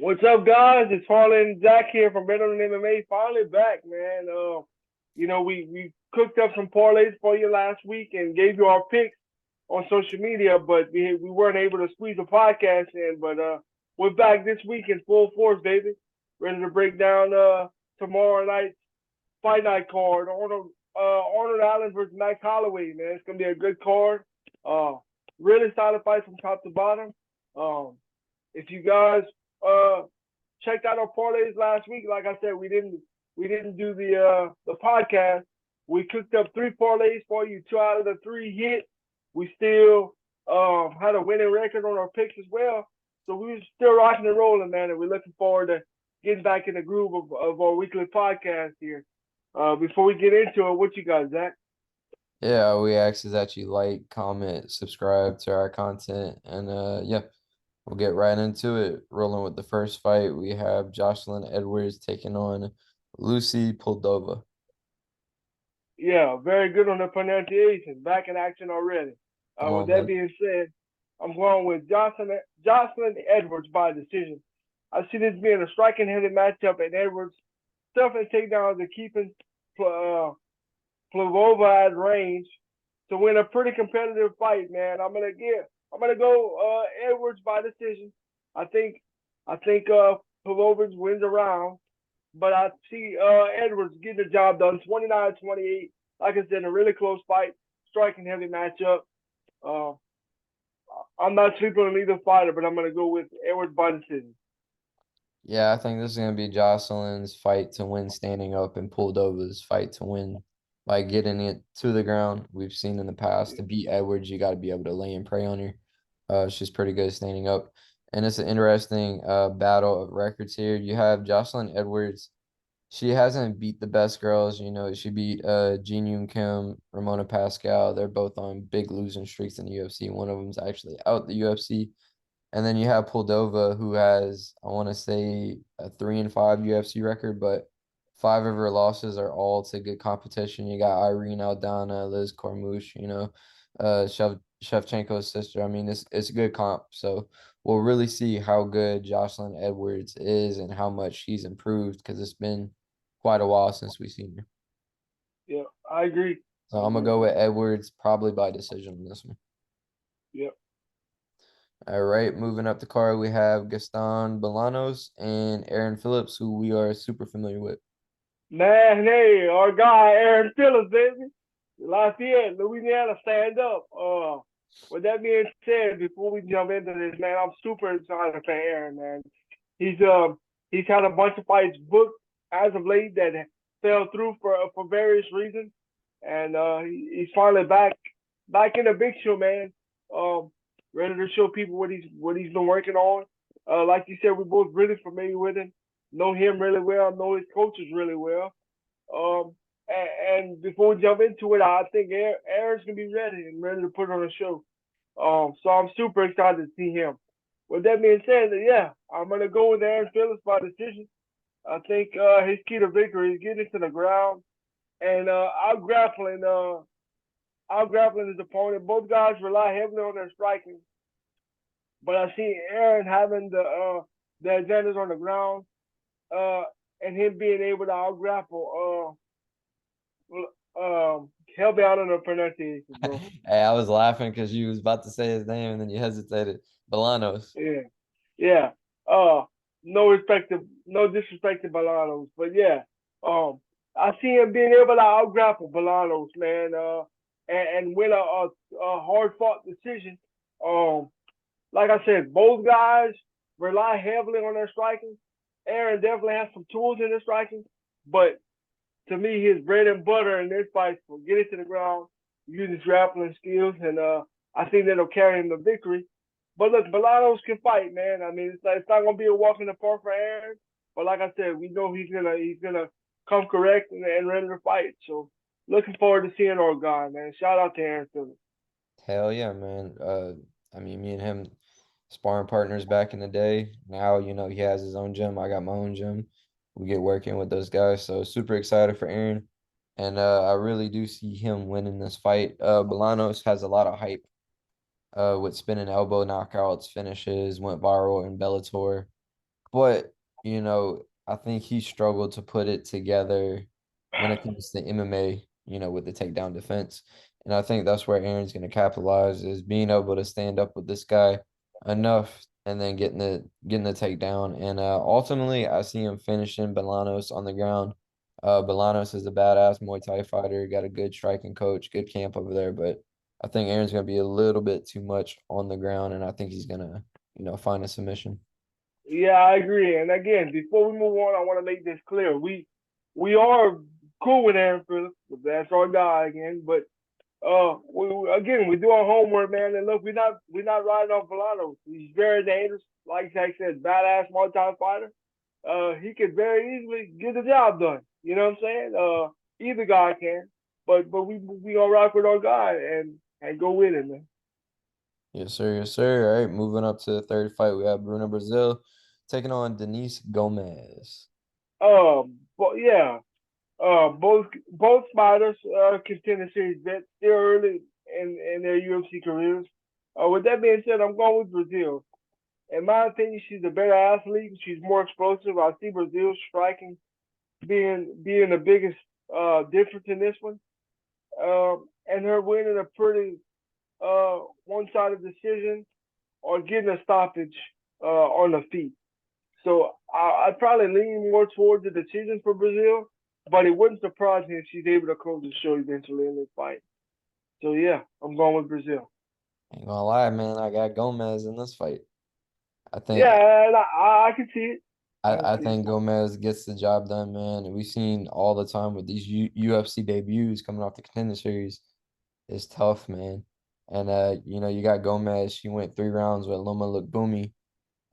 What's up, guys? It's Parlay and Zach here from Better Than MMA. Finally back, man. We cooked up some parlays for you last week and gave you our picks on social media, but we weren't able to squeeze a podcast in. But we're back this week in full force, baby. Ready to break down tomorrow night's fight night card. Arnold Allen versus Max Holloway, man. It's gonna be a good card. Uh, really solid fight from top to bottom. Um, if you guys uh checked out our parlays last week, like I said, we didn't do the podcast. We cooked up three parlays for you. Two out of the three hit. We still had a winning record on our picks as well. So we were still rocking and rolling, man, and we're looking forward to getting back in the groove of our weekly podcast here. Before we get into it, what you got, Zach? Yeah, we ask is that you like, comment, subscribe to our content, and yeah, we'll get right into it. Rolling with the first fight, we have Joselyne Edwards taking on Lucie Pudilova. Yeah, very good on the pronunciation. Back in action already. Come With on, that man. being said, I'm going with Jocelyn Edwards by decision. I see this being a striking heavy matchup, and Edwards' stuff and takedowns are keeping uh, Plavova at range to win a pretty competitive fight, man. I'm gonna go Edwards by decision. I think I think Pavlovich wins a round, but I see Edwards getting the job done 29-28. Like I said, a really close fight, striking heavy matchup. Uh, I'm not sleeping on either fighter, but I'm gonna go with Edwards by decision. Yeah, I think this is gonna be Joseline's fight to win standing up and Puldova's fight to win by getting it to the ground. We've seen in the past to beat Edwards, you got to be able to lay and prey on her. She's pretty good standing up, and it's an interesting battle of records here. You have Joselyne Edwards. She hasn't beat the best girls. She beat Jean Yoon Kim, Ramona Pascal. They're both on big losing streaks in the UFC. One of them's actually out the UFC. And then you have Moldova, who has, I want to say, a 3-5 UFC record, but five of her losses are all to good competition. You got Irene Aldana, Liz Cormouche, Shevchenko's sister. I mean, it's a good comp. So we'll really see how good Joselyne Edwards is and how much she's improved because it's been quite a while since we've seen her. Yeah, I agree. So I I'm gonna agree. go with Edwards probably by decision on this one. Yeah. All right, moving up the card, we have Gaston Bolanos and Aaron Phillips, who we are super familiar with. Man, hey, our guy Aaron Phillips, baby. Lafayette, Louisiana, stand up. With that being said, before we jump into this, man, I'm super excited for Aaron, man. He's he's had a bunch of fights booked as of late that fell through for various reasons, and he's finally back in the big show, man. Um, ready to show people what he's been working on. Like you said, we're both really familiar with him, know him really well, know his coaches really well. Um, and before we jump into it, I think Aaron's gonna be ready and ready to put on a show. So I'm super excited to see him. With that being said, yeah, I'm gonna go with Aaron Phillips by decision. I think his key to victory is getting to the ground and out grappling his opponent. Both guys rely heavily on their striking, but I see Aaron having the advantage on the ground, uh, and him being able to out grapple. Help me out on the pronunciation, bro. Hey, I was laughing because you was about to say his name and then you hesitated. Bolanos. Yeah, yeah. Uh, no disrespect to Bolanos, but yeah. I see him being able to out grapple Bolanos, man. And win a hard fought decision. Um, like I said, both guys rely heavily on their striking. Aaron definitely has some tools in his striking, but to me, his bread and butter in this fight will get it to the ground, use his grappling skills, and I think that'll carry him to victory. But look, Bolanos can fight, man. I mean, it's not gonna be a walk in the park for Aaron. But like I said, we know he's gonna come correct and ready to fight. So looking forward to seeing our guy, man. Shout out to Aaron Phillips. Hell yeah, man. I mean, me and him sparring partners back in the day. Now, he has his own gym. I got my own gym. We get working with those guys. So super excited for Aaron. And I really do see him winning this fight. Bolanos has a lot of hype with spinning elbow knockouts, finishes, went viral in Bellator. But, I think he struggled to put it together when it comes to MMA, with the takedown defense. And I think that's where Aaron's going to capitalize is being able to stand up with this guy enough and then getting the takedown. And ultimately, I see him finishing Bolanos on the ground. Bolanos is a badass Muay Thai fighter, got a good striking coach, good camp over there. But I think Aaron's going to be a little bit too much on the ground, and I think he's going to, find a submission. Yeah, I agree. And again, before we move on, I want to make this clear. We are cool with Aaron Phillips. That's our guy again. But we do our homework, man. And look, we're not riding off Vannata. He's very dangerous. Like Zach said, badass multi fighter. He could very easily get the job done. You know what I'm saying? Either guy can. But we gonna rock with our guy and go with it, man. Yes, sir. Yes, sir. All right, moving up to the third fight, we have Bruna Brasil taking on Denise Gomes. But yeah, both fighters contender series vets. They're early in their UFC careers. With that being said, I'm going with Brazil. In my opinion, she's a better athlete. She's more explosive. I see Brazil striking being the biggest difference in this one. And her winning a pretty one-sided decision or getting a stoppage on the feet. So I'd probably lean more towards the decision for Brazil, but it wouldn't surprise me if she's able to close the show eventually in this fight. So yeah, I'm going with Brazil. Ain't gonna lie, man, I got Gomez in this fight. I think Yeah, and I can see it. I can I see it. think Gomez gets the job done, man. And we've seen all the time with these UFC debuts coming off the contender series. It's tough, man. And you got Gomez. She went 3 rounds with Loma Lookboonmee.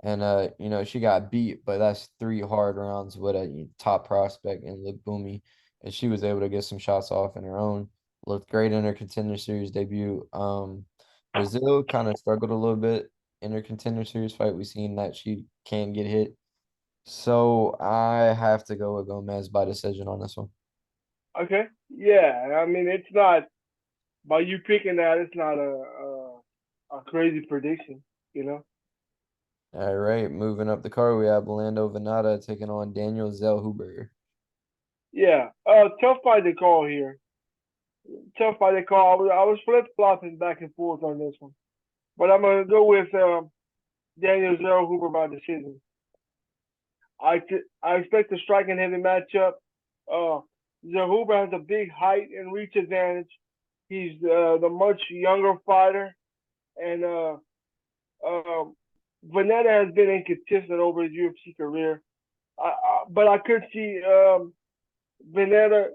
And she got beat, but that's 3 hard rounds with a top prospect in Lookboonmee. And she was able to get some shots off in her own. Looked great in her contender series debut. Brazil kind of struggled a little bit in her contender series fight. We've seen that she can get hit. So I have to go with Gomez by decision on this one. Okay. Yeah, I mean it's not by you picking that. It's not a crazy prediction, you know. All right, moving up the card, we have Lando Vannata taking on Daniel Zellhuber. Yeah. Tough fight to call here. Tough fight to call. I was flip flopping back and forth on this one, but I'm gonna go with Daniel Zellhuber by decision. I expect a striking heavy matchup. Uh, Zellhuber has a big height and reach advantage. He's the much younger fighter, and uh, Vannata has been inconsistent over his UFC career. But I could see Vannata,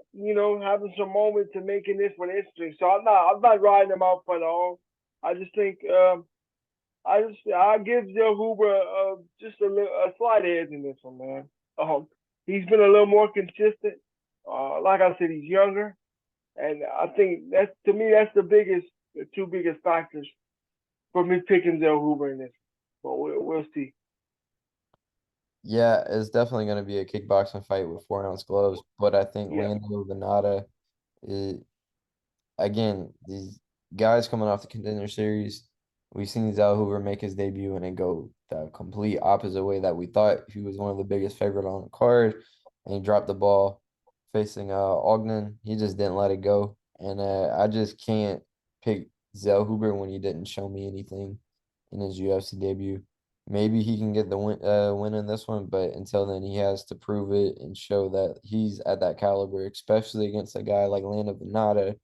having some moments and making this one interesting. So I'm not riding him out for the all. I just think I give Zellhuber just a slight edge in this one, man. He's been a little more consistent. Like I said, he's younger, and I think that's to me that's the two biggest factors for me picking Zellhuber in this. But we'll see. Yeah, it's definitely going to be a kickboxing fight with 4 ounce gloves, but I think Yeah, Lando Vannata is again these guys coming off the contender series. We've seen Zellhuber make his debut and then go the complete opposite way that we thought. He was one of the biggest favorite on the card, and he dropped the ball facing Ogden. He just didn't let it go, and I just can't pick Zellhuber when he didn't show me anything in his UFC debut. Maybe he can get the win in this one, but until then, he has to prove it and show that he's at that caliber, especially against a guy like Lando Vannata,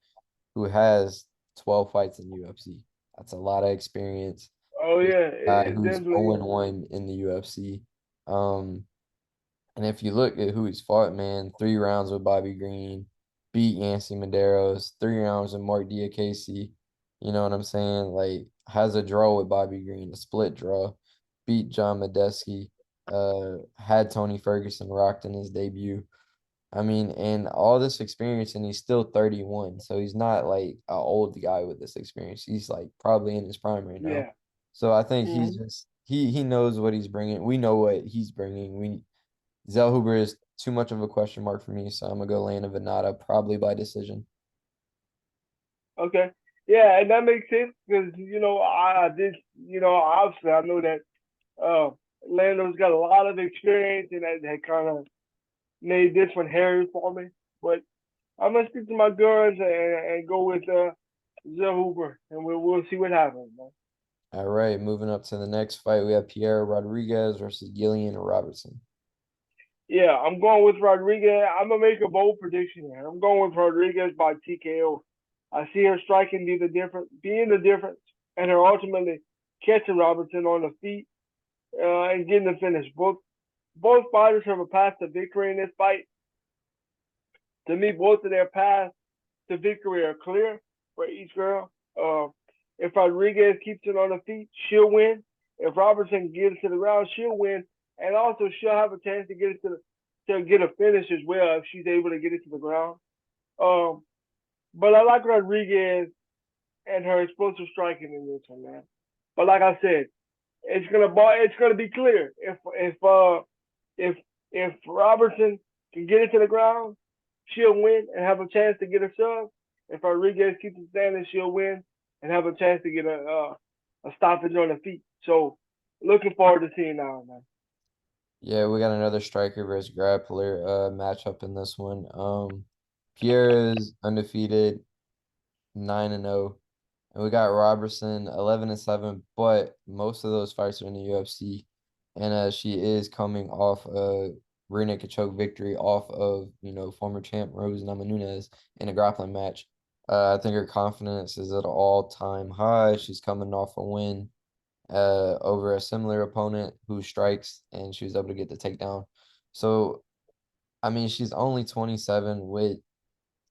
who has 12 fights in UFC. That's a lot of experience. oh This yeah, guy it who's definitely is. 0-1 in the UFC. Um, and if you look at who he's fought, man, 3 rounds with Bobby Green, beat Yancy Medeiros, 3 rounds with Mark Diakase. You know what I'm saying? Like, has a draw with Bobby Green, a split draw, beat John Medeski, had Tony Ferguson rocked in his debut. I mean, and all this experience, and he's still 31. So he's not like an old guy with this experience. He's like probably in his prime right now. Yeah. So I think he's Hmm. just he knows what he's bringing. We know what he's bringing. Zellhuber is too much of a question mark for me, so I'm gonna go Lana Vannata probably by decision. Okay. Yeah, and that makes sense because I did obviously I know that uh Lando's got a lot of experience, and that kind of made this one hairy for me. But I'm gonna stick to my guns and go with Zellhuber, and we'll see what happens, man. All right, moving up to the next fight, we have Piera Rodríguez versus Gillian Robertson. Yeah, I'm going with Rodriguez. I'm gonna make a bold prediction here. I'm going with Rodriguez by TKO. I see her striking being the difference, and her ultimately catching Robertson on the feet and getting the finish. Both fighters have a path to victory in this fight. To me, both of their paths to victory are clear for each girl. If Rodriguez keeps it on the feet, she'll win. If Robertson gets to the ground, she'll win, and also she'll have a chance to get it to get a finish as well if she's able to get it to the ground. But I like Rodriguez and her explosive striking in this one, man. But like I said, it's gonna be clear if Robertson can get it to the ground, she'll win and have a chance to get a sub. If Rodriguez keeps it standing, she'll win and have a chance to get a stoppage on the feet. So looking forward to seeing now, man. Yeah, we got another striker versus grappler matchup in this one. Pierre is undefeated, 9-0. And we got Robertson 11-7, but most of those fights are in the UFC. And she is coming off a rear naked choke victory off of, former champ Rose Namajunas in a grappling match. I think her confidence is at an all-time high. She's coming off a win over a similar opponent who strikes, and she was able to get the takedown. So, I mean, she's only 27 with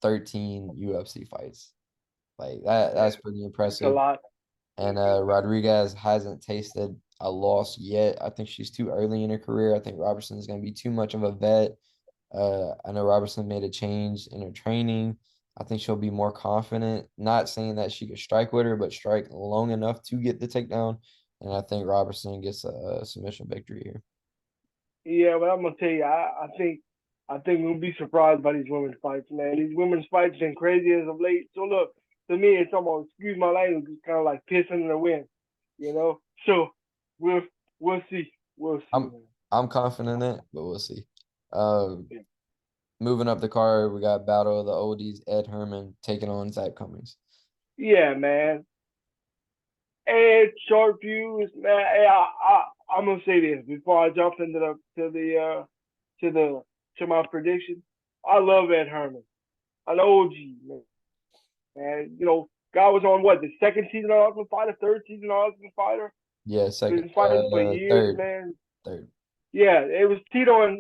13 UFC fights. Like that's pretty It's a impressive. lot. And Rodriguez hasn't tasted a loss yet. I think she's too early in her career. I think Robertson is going to be too much of a vet. I know Robertson made a change in her training. I think she'll be more confident. Not saying that she could strike with her, but strike long enough to get the takedown. And I think Robertson gets a submission victory here. Yeah, but I'm gonna tell you, I think we'll be surprised by these women's fights, man. These women's fights been crazy as of late. So look, to me, it's almost, excuse my language, it's kind of like pissing in the wind, you know. So we'll see, we'll see. I'm Man. I'm confident in it, but we'll see. Um, Yeah. Moving up the card, we got Battle of the Oldies, Ed Herman taking on Zak Cummings. Yeah, man. And short views, man. Hey, I'm gonna say this before I jump into to my prediction. I love Ed Herman, an OG man. And guy was on what, the second season of Ultimate Fighter, third season of Ultimate Fighter. Yeah, second, Been fighting for years, third, man. third. Yeah, it was Tito and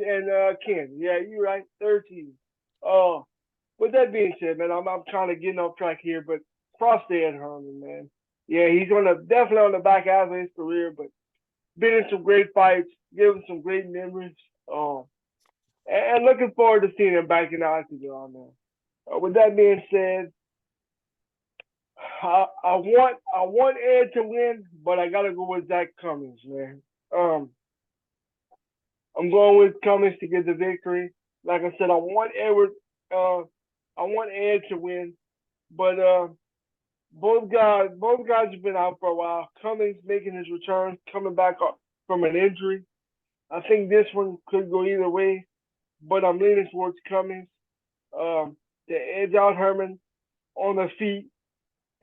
Ken. Yeah, you're right, third season. With that being said, man, I'm trying to get off track here, but props to Ed Herman, man. Yeah, he's definitely on the back half of his career, but been in some great fights, given some great memories. And looking forward to seeing him back in the octagon, man. With that being said, I want Ed to win, but I gotta go with Zak Cummings, man. I'm going with Cummings to get the victory. Like I said, I want Ed to win, but both guys have been out for a while. Cummings making his return, coming back from an injury. I think this one could go either way, but I'm leaning towards Cummings to edge out Herman on the feet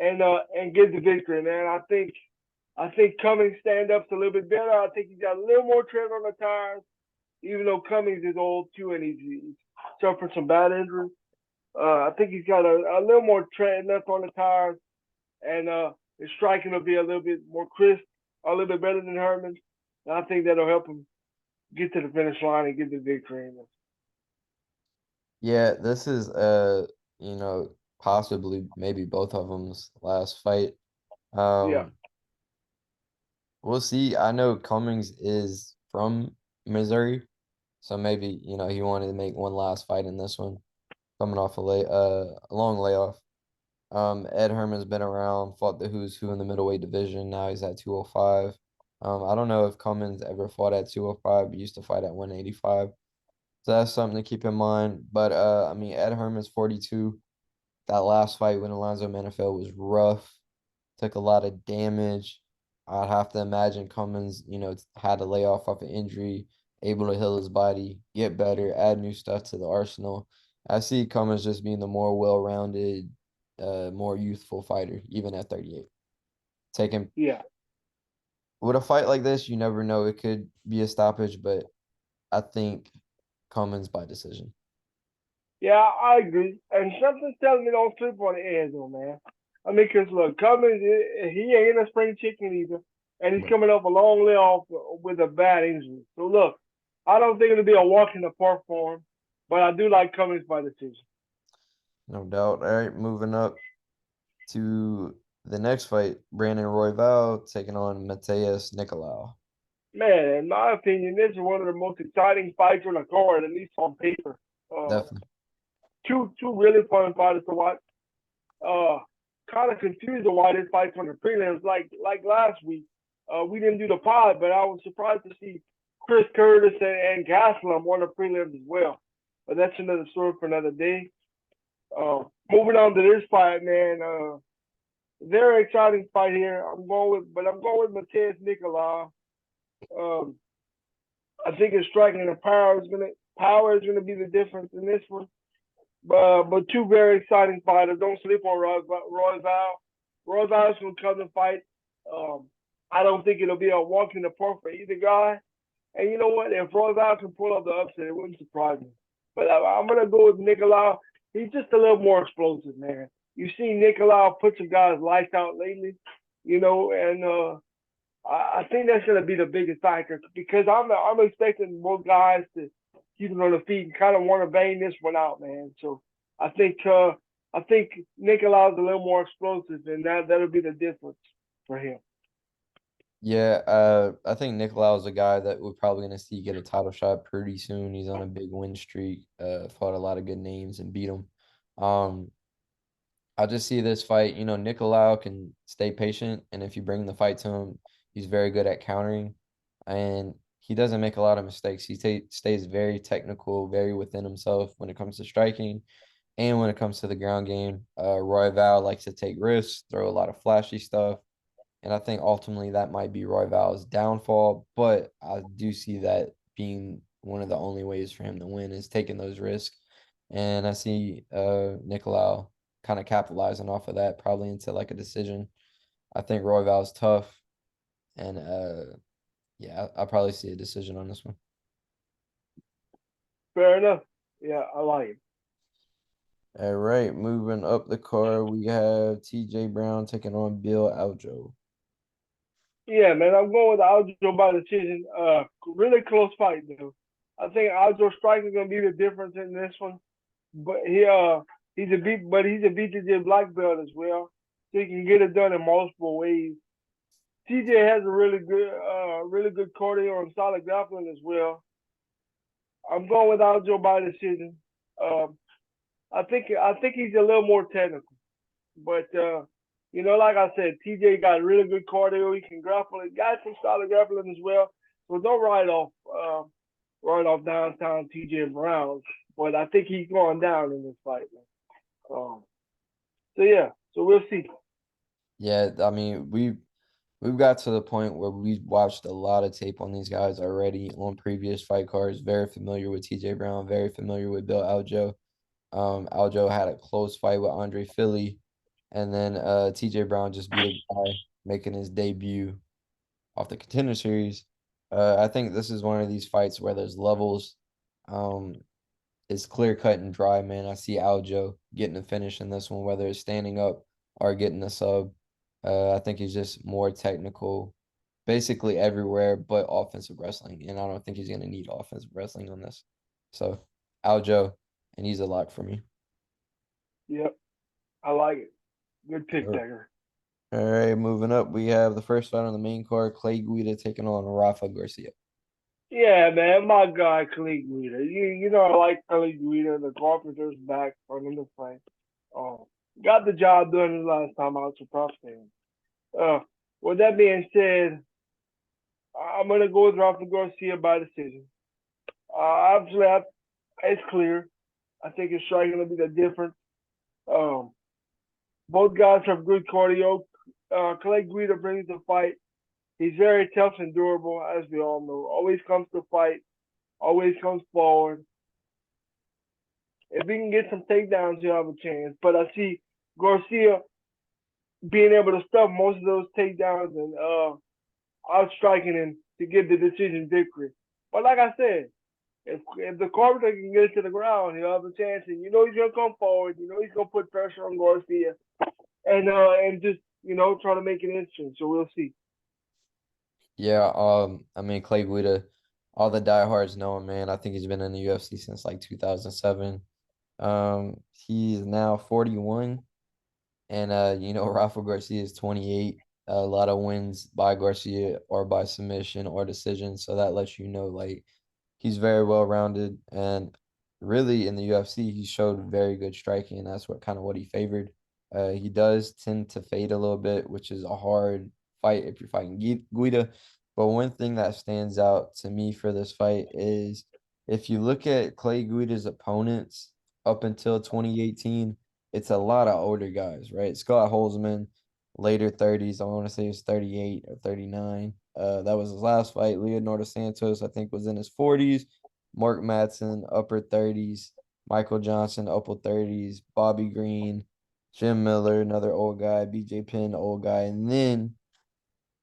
and get the victory, man. I think Cummings stand up's a little bit better. I think he's got a little more tread on the tires, even though Cummings is old too and he's suffered some bad injuries. I think he's got a little more tread left on the tires, and his striking will be a little bit more crisp, a little bit better than Herman. And I think that'll help him get to the finish line and get the victory. Yeah, this is possibly maybe both of them's last fight. Yeah, We'll see. I know Cummings is from Missouri, so maybe, he wanted to make one last fight in this one, coming off a long layoff. Ed Herman's been around, fought the who's who in the middleweight division. Now he's at 205. I don't know if Cummins ever fought at 205, but used to fight at 185. So that's something to keep in mind. But I mean, Ed Herman's 42. That last fight when Alonzo Manafel was rough, took a lot of damage. I'd have to imagine Cummings, had to lay off an injury, able to heal his body, get better, add new stuff to the arsenal. I see Cummings just being the more well-rounded, more youthful fighter, even at 38. Taking Yeah. with a fight like this, you never know. It could be a stoppage, but I think Cummings by decision. Yeah, I agree. And something's telling me don't sleep on the edge, though, man. I mean, because look, Cummins, he ain't a spring chicken either. And he's Right. coming off a long layoff with a bad injury. So, look, I don't think it'll be a walk in the park for him. But I do like Cummins by decision. No doubt. All right, moving up to the next fight, Brandon Royval taking on Matheus Nicolau. Man, in my opinion, this is one of the most exciting fights on the card, at least on paper. Uh, Definitely. two really fun fighters to watch. Uh, kind of confused on why this fight's on the prelims. Like last week, we didn't do the pod, but I was surprised to see Chris Curtis and Gaslam on the prelims as well. But that's another story for another day. Moving on to this fight, man. Very exciting fight here. I'm going with Matheus Nicolau. Um, I think his striking and power is gonna be the difference in this one. But two very exciting fighters. Don't sleep on Royval. Royval's gonna come to fight. Um, I don't think it'll be a walk in the park for either guy. And you know what? If Royval can pull off the upset, it wouldn't surprise me. But I'm gonna go with Nicolau. He's just a little more explosive, man. You've seen Nicolau put some guys' lights out lately, and I think that's gonna be the biggest factor because I'm expecting both guys to keep it on the feet and kind of want to bang this one out, man. So I think Nicolau's a little more explosive, and that'll be the difference for him. Yeah, I think Nicolau is a guy that we're probably gonna see get a title shot pretty soon. He's on a big win streak, fought a lot of good names and beat them. Um, I just see this fight, Nicolau can stay patient, and if you bring the fight to him, he's very good at countering, and he doesn't make a lot of mistakes. He stays very technical, very within himself when it comes to striking, and when it comes to the ground game. Royval likes to take risks, throw a lot of flashy stuff, and I think ultimately that might be Royval's downfall. But I do see that being one of the only ways for him to win is taking those risks, and I see Nicolau kind of capitalizing off of that, probably into like a decision. I think Royval's tough, and yeah, I'll probably see a decision on this one. Fair enough. Yeah, I like it. All right, moving up the card, we have TJ Brown taking on Bill Algeo. Yeah, man, I'm going with Aljo by decision. Really close fight, though. I think Aljo's striking gonna be the difference in this one. But he's a BJJ black belt as well, so he can get it done in multiple ways. TJ has a really good cardio and solid grappling as well. I'm going with Aljo by decision. Um, I think he's a little more technical, but like I said, TJ got really good cardio. He can grapple. He got some solid grappling as well. So don't write off downtown TJ Brown. But I think he's going down in this fight, man. So yeah, so we'll see. Yeah, I mean, we've got to the point where we've watched a lot of tape on these guys already on previous fight cards. Very familiar with TJ Brown, very familiar with Bill Algeo. Algeo had a close fight with Andre Philly, and then TJ Brown just beat a guy making his debut off the Contender Series. I think this is one of these fights where there's levels. Um, it's clear cut and dry, man. I see Algeo getting a finish in this one, whether it's standing up or getting a sub. I think he's just more technical, basically everywhere but offensive wrestling, and I don't think he's gonna need offensive wrestling on this. So Algeo, and he's a lock for me. Yep, I like it. Good pick, All Dagger. right, moving up, we have the first fight on the main card, Clay Guida taking on Rafa Garcia. Yeah, man, my guy Khalid Guida. You know I like Khalid Guida. The carpenter's back for him to fight. Um, got the job done the last time out to props to him. Uh, with that being said, I'm gonna go with Rafa Garcia by decision. Obviously, it's clear. I think his striking gonna be the difference. Um, both guys have good cardio. Clay Guida brings the fight. He's very tough and durable, as we all know. Always comes to fight. Always comes forward. If he can get some takedowns, he'll have a chance. But I see Garcia being able to stuff most of those takedowns and outstriking him to get the decision victory. But like I said, if the Carpenter can get it to the ground, he'll have a chance. And you know he's gonna come forward. You know he's gonna put pressure on Garcia and just try to make it interesting. So we'll see. Yeah, I mean Clay Guida, all the diehards know him, man. I think he's been in the UFC since like 2007. He's now 41, and Rafa Garcia is 28. A lot of wins by Garcia or by submission or decision, so that lets you know like he's very well rounded, and really in the UFC he showed very good striking, and that's what he favored. He does tend to fade a little bit, which is a hard fight if you're fighting Guida. But one thing that stands out to me for this fight is if you look at Clay Guida's opponents up until 2018, it's a lot of older guys, right? Scott Holzman, later 30s. I want to say he's 38 or 39. That was his last fight. Leonardo Santos, I think, was in his 40s. Mark Madsen, upper 30s. Michael Johnson, upper 30s. Bobby Green, Jim Miller, another old guy. BJ Penn, old guy. And then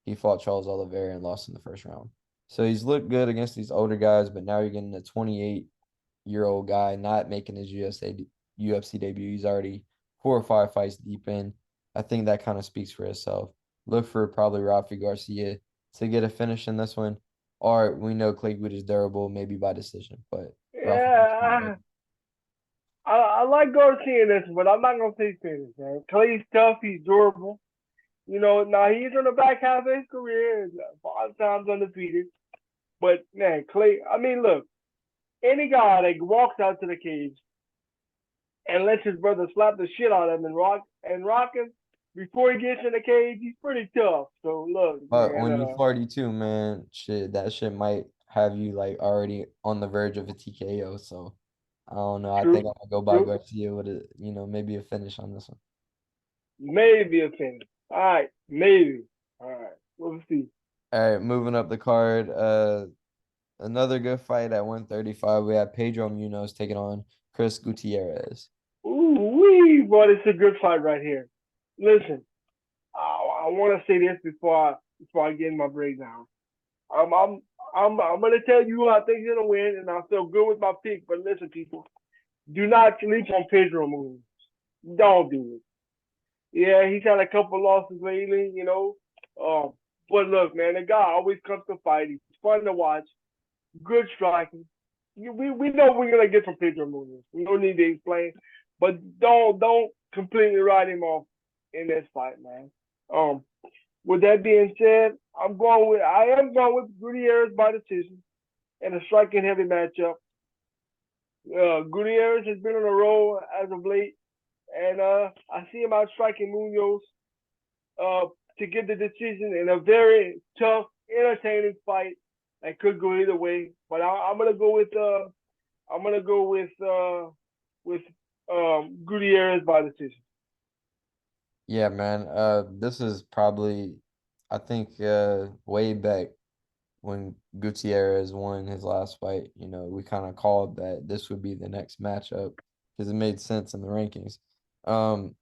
he fought Charles Oliveira and lost in the first round. So he's looked good against these older guys, but now you're getting a 28-year-old guy not making his UFC debut. He's already 4 or 5 fights deep in. I think that kind of speaks for itself. Look for probably Rafi Garcia to get a finish in this one. Or we know Clay Guida is durable, maybe by decision, but Rafi Garcia. Yeah, I like Garcia in this, but I'm not gonna say finish, man. Clay's tough. He's durable. Now he's on the back half of his career, 5 times undefeated. But man, Clay. I mean, look, any guy that walks out to the cage and lets his brother slap the shit out of him and rock him before he gets in the cage, he's pretty tough. So look, But man. when you 42, man, that shit might have you like already on the verge of a TKO. So I don't know. I think True, I'm gonna go by true. Garcia with maybe a finish on this one. Maybe a finish. All right, maybe. All right, we'll see. All right, moving up the card. Another good fight at 135. We have Pedro Munhoz taking on Chris Gutierrez. Ooh wee, but it's a good fight right here. Listen, I want to say this before I get in my breakdown. I'm I'm I'm gonna tell you who I think is gonna win, and I feel good with my pick. But listen, people, do not sleep on Pedro Munhoz. Don't do it. Yeah, he's had a couple losses lately, Um, but look, man, the guy always comes to fight. He's fun to watch. Good striking. We know we're gonna get from Pedro Munhoz. We don't need to explain, but don't completely write him off in this fight, man. Um, with that being said, I am going with Gutierrez by decision in a striking heavy matchup. Gutierrez has been on a roll as of late, and I see him out striking Munhoz to get the decision in a very tough, entertaining fight that could go either way. But I'm gonna go with with Gutierrez by decision. Yeah, man. This is probably, I think, way back when Gutierrez won his last fight. We kind of called that this would be the next matchup because it made sense in the rankings. Um,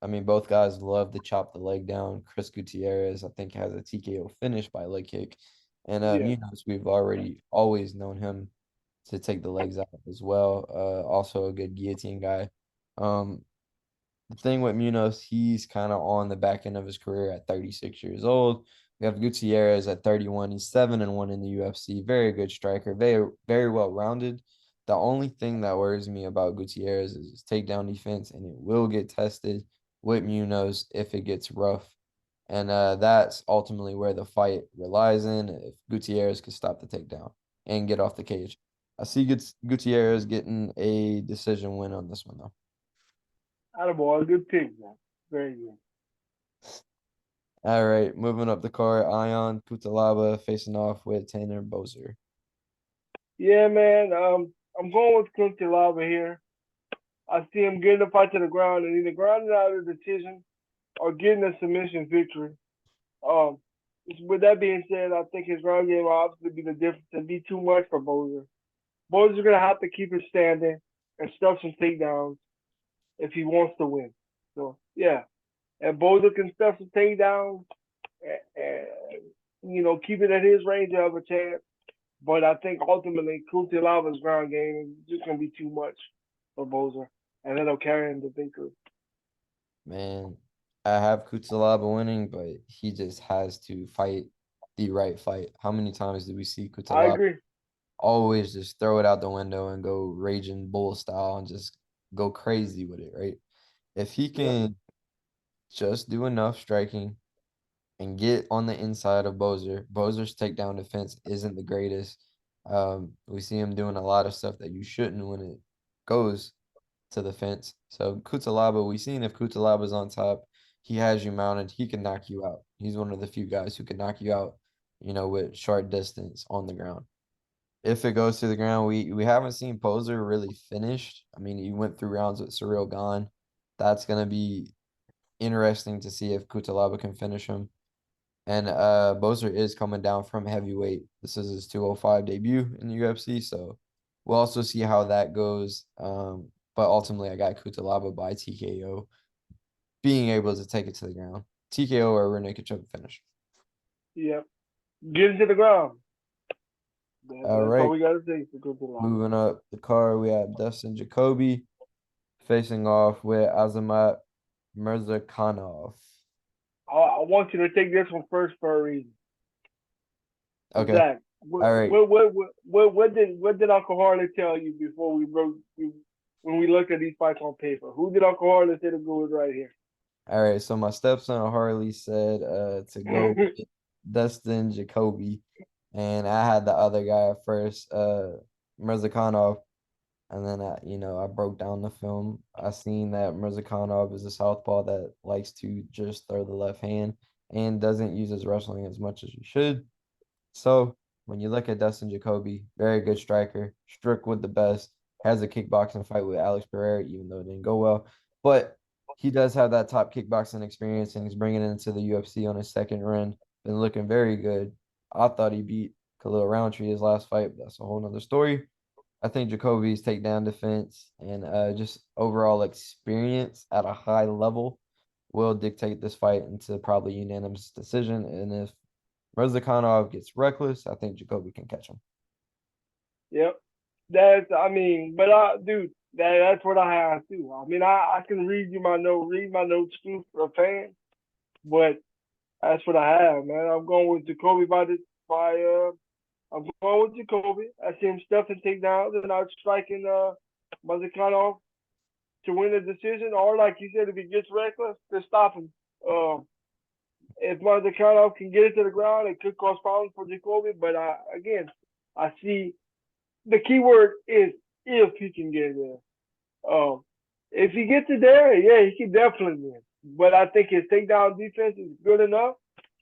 I mean, both guys love to chop the leg down. Chris Gutierrez, I think, has a TKO finish by leg kick, and Yeah, Munoz, we've already always known him to take the legs out as well. Also a good guillotine guy. Um, the thing with Munoz, he's kind of on the back end of his career at 36 years old. We have Gutierrez at 31. He's 7-1 in the UFC. Very good striker, very, very well rounded. The only thing that worries me about Gutierrez is his takedown defense, and it will get tested with Munoz if it gets rough. And that's ultimately where the fight relies in. If Gutierrez could stop the takedown and get off the cage, I see Gutierrez getting a decision win on this one, though. attaboy, good pick, man. Very good. All right, moving up the card, Ion Cuțelaba facing off with Tanner Boser. Yeah, man. I'm going with Cuțelaba here. I see him getting the fight to the ground and either grounding out a decision or getting a submission victory. Um, with that being said, I think his ground game will obviously be the difference and be too much for Boser. Boser's gonna have to keep it standing and stuff some takedowns if he wants to win. So yeah, and Boser can stuff some takedowns and keep it at his range, of a chance. But I think ultimately Cuțelaba's ground game is just gonna be too much for Boser, and it'll carry him to victory. Man, I have Cuțelaba winning, but he just has to fight the right fight. How many times do we see I Cuțelaba agree. always just throw it out the window and go raging bull style and just go crazy with it, right? If he Yep. can just do enough striking and get on the inside of Boser, Boser's takedown defense isn't the greatest. We see him doing a lot of stuff that you shouldn't when it goes to the fence. So Cuțelaba, we seen if Cuțelaba's on top, he has you mounted, he can knock you out. He's one of the few guys who can knock you out, with short distance on the ground. If it goes to the ground, we haven't seen Boser really finished. I mean, he went through rounds with Surreal gone. That's gonna be interesting to see if Cuțelaba can finish him. And Boser is coming down from heavyweight. This is his 205 debut in the UFC, so we'll also see how that goes. But ultimately, I got Cuțelaba by TKO, being able to take it to the ground. TKO or rear naked choke finish. Yep. Get into the ground. That's All all right, we gotta say for Cuțelaba. moving up the card, we have Dustin Jacoby facing off with Azamat Murzakanov. I want you to take this one first for a reason. Okay. Zach, All right. what did Uncle Harley tell you before when we looked at these fights on paper? Who did Uncle Harley say to go with right here? All right. So my stepson Harley said to go with Dustin Jacoby, and I had the other guy at first, Murzakanov. And then I broke down the film. I seen that Murzakanov is a southpaw that likes to just throw the left hand and doesn't use his wrestling as much as he should. So when you look at Dustin Jacoby, very good striker, strict with the best, has a kickboxing fight with Alex Pereira, even though it didn't go well. But he does have that top kickboxing experience, and he's bringing it into the UFC on his second run. Been looking very good. I thought he beat Khalil Roundtree his last fight, but that's a whole nother story. I think Jacoby's takedown defense and just overall experience at a high level will dictate this fight into probably unanimous decision. And if Murzakanov gets reckless, I think Jacoby can catch him. Yep. Dude, that's what I have too. I mean, I can read my notes too for a fan, but that's what I have, man. I'm going with Jacoby I'm going with Jacoby. I see him stuffing takedowns and out striking Murzakanov to win the decision, or like you said, if he gets reckless, to stop him. If Murzakanov can get it to the ground, it could cause problems for Jacoby. But I see the key word is if he can get there. If he gets it there, yeah, he can definitely win. But I think his takedown defense is good enough.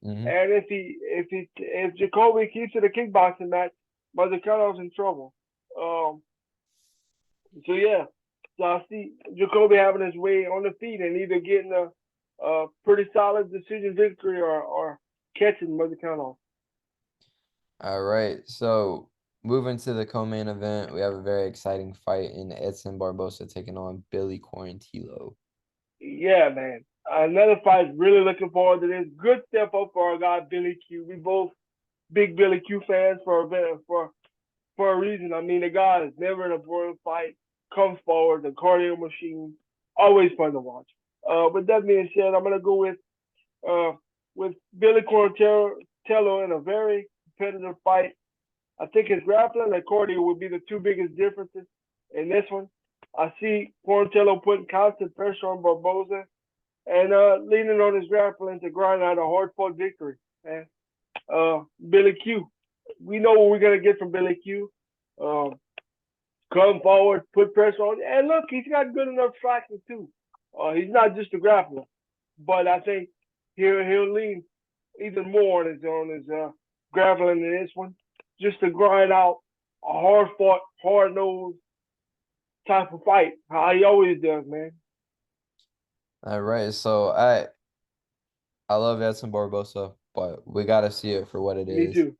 Mm-hmm. And if Jacoby keeps it a kickboxing match, Murzacanov's in trouble. So I see Jacoby having his way on the feet and either getting a pretty solid decision victory or catching Murzakanov. All right, so moving to the co-main event, we have a very exciting fight in Edson Barboza taking on Billy Quarantillo. Yeah, man. Another fight. Really looking forward to this. Good step up for our guy Billy Q. We both big Billy Q fans for a reason. I mean, the guy is never in a boring fight. Comes forward, the cardio machine. Always fun to watch. With that being said, I'm gonna go with Billy Quarantillo in a very competitive fight. I think his grappling and cardio would be the two biggest differences in this one. I see Quarantillo putting constant pressure on Barboza and leaning on his grappling to grind out a hard-fought victory. And Billy Q, we know what we're going to get from Billy Q. Come forward, put pressure on. And look, he's got good enough striking too. He's not just a grappler. But I think he'll lean even more on his grappling in this one, just to grind out a hard-fought, hard-nosed type of fight, how he always does, man. All right, so I love Edson Barboza, but we got to see it for what it Me is. too. Me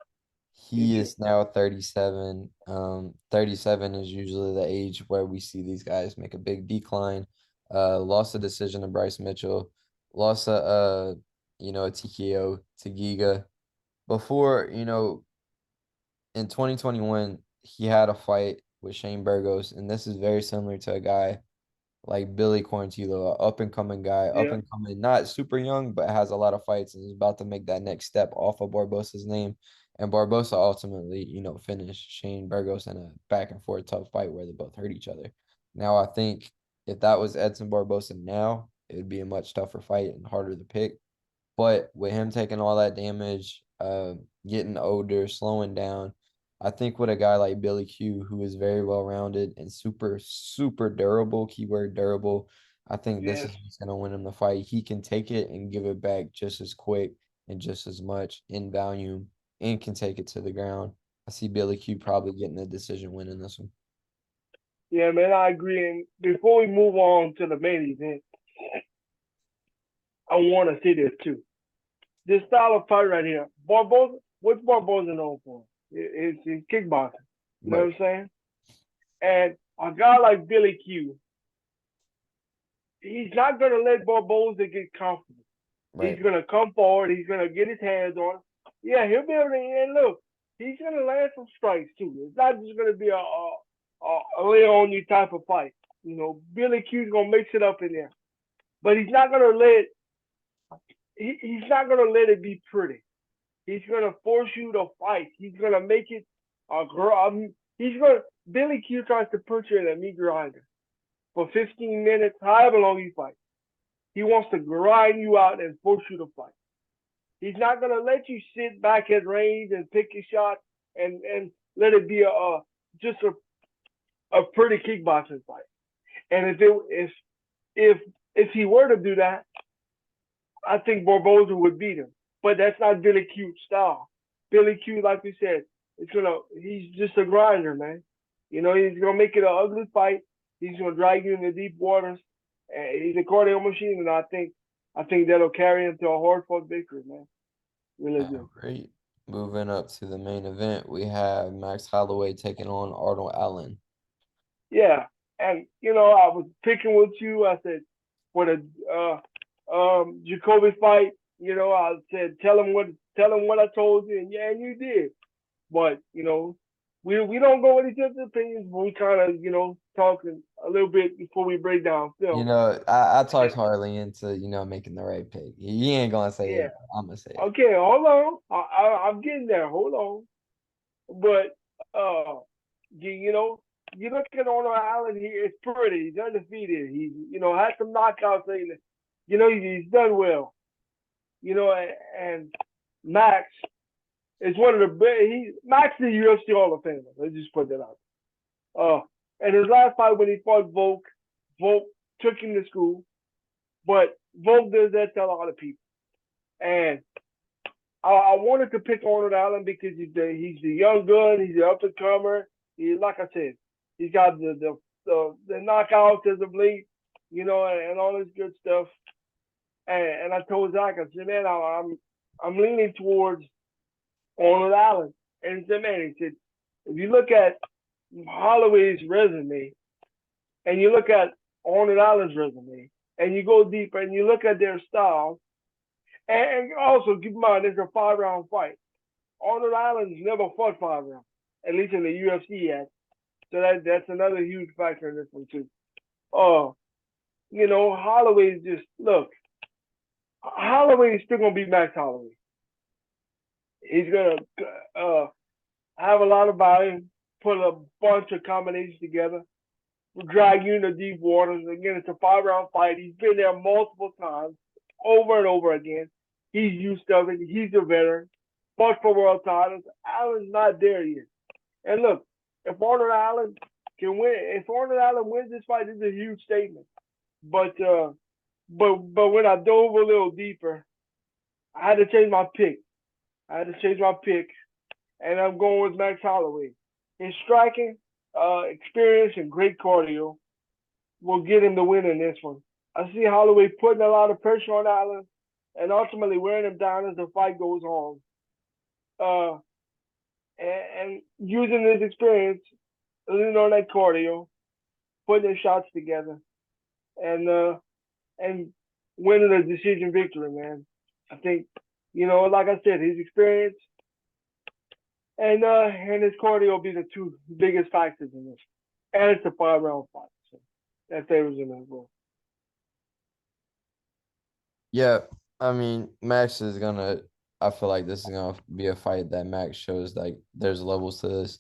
He too. is now 37. 37 is usually the age where we see these guys make a big decline. Lost a decision to Bryce Mitchell, lost a TKO to Giga. Before, in 2021, he had a fight with Shane Burgos, and this is very similar to a guy like Billy Quarantillo, a up and coming guy, up Yeah. and coming, not super young, but has a lot of fights and is about to make that next step off of Barboza's name. And Barboza ultimately, finished Shane Burgos in a back and forth tough fight where they both hurt each other. Now, I think if that was Edson Barboza now, it would be a much tougher fight and harder to pick. But with him taking all that damage, getting older, slowing down, I think with a guy like Billy Q, who is very well rounded and super, super durable, keyword durable, I think this Yes. is what's going to win him the fight. He can take it and give it back just as quick and just as much in volume and can take it to the ground. I see Billy Q probably getting a decision win in this one. Yeah, man, I agree. And before we move on to the main event, I want to say this too. This style of fight right here, Barboza, what's Barboza known for? It's kickboxing. You know what Right, I'm saying? And a guy like Billy Q, he's not going to let Barboza get comfortable. He's right, going to come forward. He's going to get his hands on it. Yeah, he'll be able to, and look, he's going to land some strikes too. It's not just going to be a lay on you type of fight. Billy Q's going to mix it up in there. But he's not going to let it be pretty. He's gonna force you to fight. He's gonna make it a girl. Billy Q tries to put you in a meat grinder for 15 minutes, however long you fight. He wants to grind you out and force you to fight. He's not gonna let you sit back at range and pick your shot and let it be just a pretty kickboxing fight. And if he were to do that, I think Barboza would beat him. But that's not Billy Q's style. Billy Q, like we said, he's just a grinder, man. He's gonna make it an ugly fight. He's gonna drag you into deep waters. And he's a cardio machine, and I think that'll carry him to a hard-fought victory, man. Really do. great. Moving up to the main event, we have Max Holloway taking on Arnold Allen. Yeah, and I was picking with you. I said for the Jacoby fight, I said tell him what I told you, and yeah, and you did. But we don't go with each other's opinions. But we kind of talking a little bit before we break down film. I talked Harley into, making the right pick. He ain't gonna say Yeah. it. I'm gonna say it. Okay, hold on. I'm getting there. Hold on. But you look at Arnold Allen. It's pretty. He's undefeated. He's had some knockouts lately. He's done well. And Max is one of the best. Max is the UFC Hall of Famer. Let's just put that out. And his last fight when he fought Volk took him to school, but Volk does that to a lot of people. And I wanted to pick Arnold Allen because he's the young gun. He's the up and comer. Like I said, he's got the knockouts as of late, and all this good stuff. And I told Zach, I said, man, I'm leaning towards Arnold Allen. And he said, if you look at Holloway's resume and you look at Arnold Allen's resume and you go deeper and you look at their styles, and also keep in mind it's a 5-round fight. Arnold Allen's never fought 5 rounds, at least in the UFC yet. So that's another huge factor in this one too. Holloway's just look. Holloway is still gonna be Max Holloway. He's gonna have a lot of volume, put a bunch of combinations together, drag you into deep waters. Again, it's a 5-round fight. He's been there multiple times, over and over again. He's used to it. He's a veteran. Fought for world titles. Allen's not there yet. And look, if Arnold Allen wins this fight, it's a huge statement. But when I dove a little deeper, I had to change my pick. And I'm going with Max Holloway. His striking, experience, and great cardio will get him the win in this one. I see Holloway putting a lot of pressure on Allen, and ultimately wearing him down as the fight goes on. Uh, and using his experience, leaning on that cardio, putting his shots together, and winning a decision victory, man. I think, like I said, his experience and his cardio will be the two biggest factors in this. And it's a 5-round fight, so that favors him as well. Yeah, I mean, Max is gonna. I feel like this is gonna be a fight that Max shows like there's levels to this.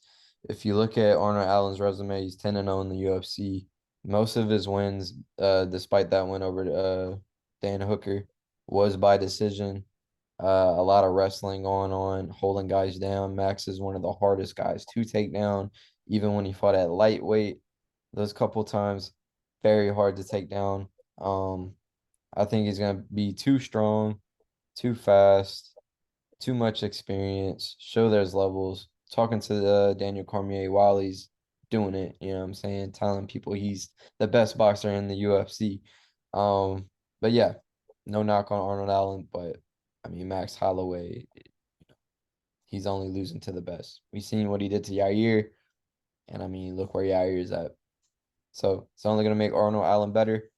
If you look at Arnold Allen's resume, he's 10-0 in the UFC. Most of his wins, despite that win over Dan Hooker, was by decision. A lot of wrestling going on, holding guys down. Max is one of the hardest guys to take down, even when he fought at lightweight. Those couple times, very hard to take down. I think he's gonna be too strong, too fast, too much experience. Show there's levels. Talking to Daniel Cormier while he's doing it, you know what I'm saying? Telling people he's the best boxer in the UFC. But yeah, no knock on Arnold Allen, but I mean Max Holloway, he's only losing to the best. We've seen what he did to Yair, and I mean look where Yair is at. So it's only gonna make Arnold Allen better.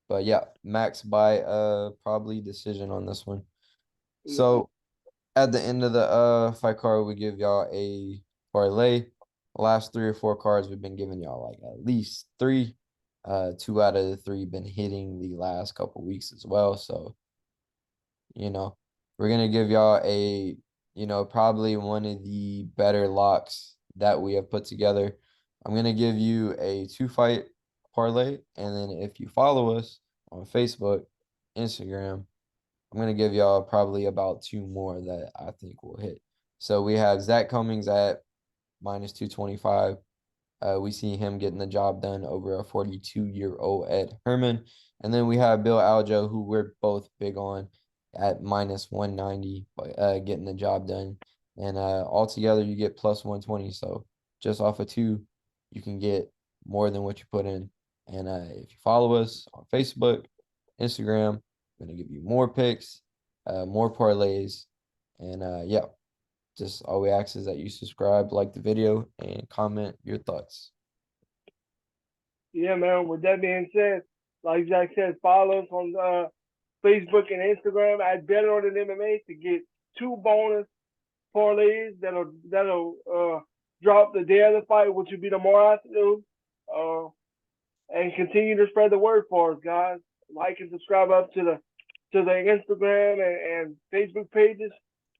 But yeah, Max by probably decision on this one. So at the end of the fight card, we give y'all a parlay. The last 3 or 4 cards we've been giving y'all like at least 3. 2 out of the 3 been hitting the last couple weeks as well. So, we're gonna give y'all a, probably one of the better locks that we have put together. I'm gonna give you a 2-fight parlay, and then if you follow us on Facebook, Instagram, I'm gonna give y'all probably about 2 more that I think will hit. So we have Zak Cummings at -225. We see him getting the job done over a 42-year-old at Herman. And then we have Bill Algeo, who we're both big on, at -190, getting the job done. And altogether, you get +120. So just off of 2, you can get more than what you put in. And if you follow us on Facebook, Instagram, I'm going to give you more picks, more parlays. And yeah. Just all we ask is that you subscribe, like the video, and comment your thoughts. Yeah, man. With that being said, like Zach said, follow us on Facebook and Instagram at Better Than MMA to get 2 bonus parlays that'll drop the day of the fight, which will be tomorrow afternoon. And continue to spread the word for us, guys. Like and subscribe up to the Instagram and Facebook pages.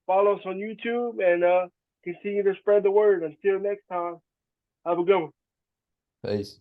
Follow us on YouTube and continue to spread the word. Until next time, have a good one. Peace.